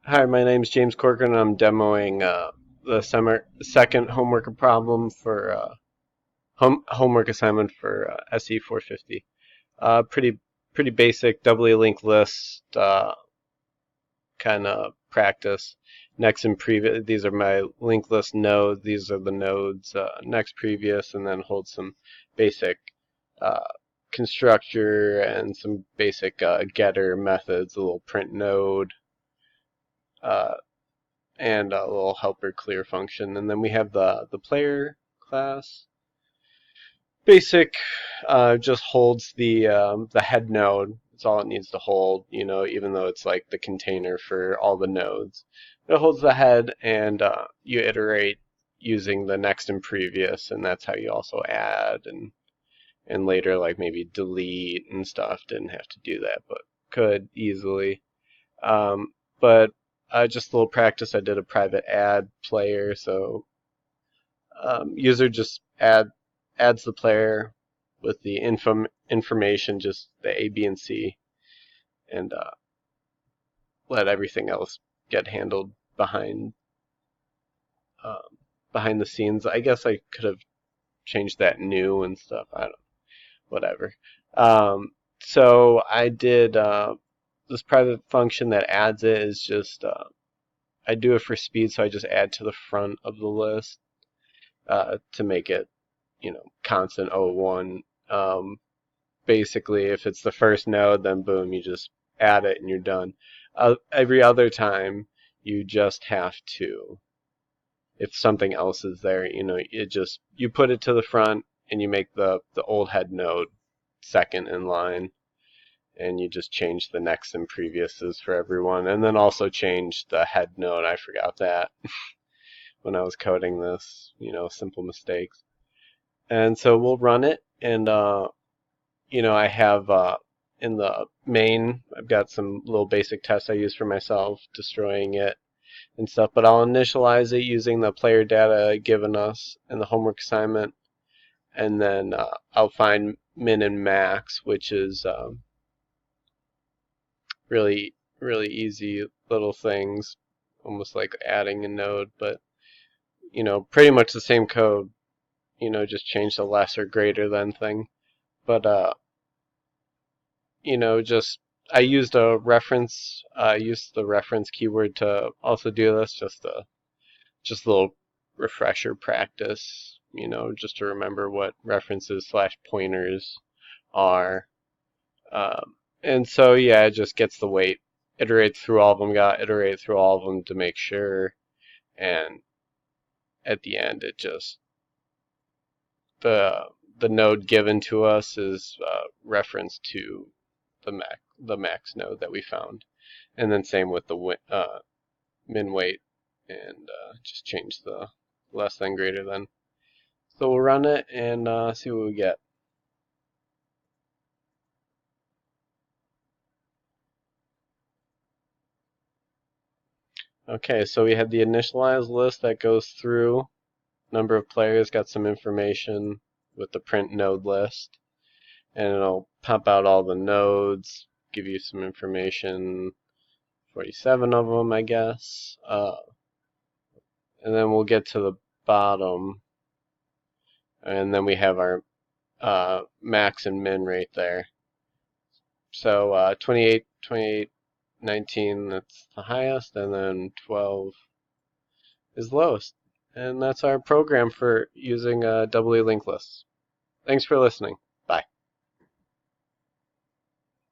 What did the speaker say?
Hi, my name is James Corcoran, and I'm demoing the second homework problem for homework assignment for SE 450. Pretty basic doubly linked list kind of practice. Next and previous. These are my linked list nodes. These are the nodes next, previous, and then hold some basic uh, constructor and some basic getter methods. A little print node. Uh, and a little helper clear function. And then we have the player class. Basic just holds the head node. It's all it needs to hold, even though it's like the container for all the nodes. It holds the head, and you iterate using the next and previous, and that's how you also add and later like maybe delete and stuff. Didn't have to do that, but could easily. But just a little practice. I did a private add player, so user just adds the player with the information, just the A, B, and C, and let everything else get handled um, behind the scenes. I guess I could have changed that new and stuff. I don't, whatever. So I did this private function that adds it is just I do it for speed, so I just add to the front of the list to make it, constant 01. Basically, if it's the first node, then boom, you just add it and you're done. Every other time, you just have to, if something else is there, you put it to the front and you make the old head node second in line, and you just change the next and previous's for everyone, and then also change the head node. I forgot that when I was coding this, simple mistakes. And so we'll run it, and I have in the main, I've got some little basic tests I use for myself, destroying it and stuff. But I'll initialize it using the player data given us in the homework assignment, and then I'll find min and max, which is really easy little things, almost like adding a node, but pretty much the same code. Just change the less or greater than thing. But just I used a reference. I used the reference keyword to also do this. Just a little refresher practice. Just to remember what references slash pointers are. And so yeah, it just gets the weight. Iterate through all of them. Got iterate through all of them to make sure. And at the end, it just the node given to us is reference to the max node that we found, and then same with the min weight, and just change the less than greater than. So we'll run it and see what we get. Okay, so we have the initialized list that goes through number of players, got some information with the print node list, and it'll pop out all the nodes, give you some information, 47 of them, I guess. And then we'll get to the bottom, and then we have our max and min right there. So 28, 19, that's the highest, and then 12 is lowest. And that's our program for using doubly linked lists. Thanks for listening.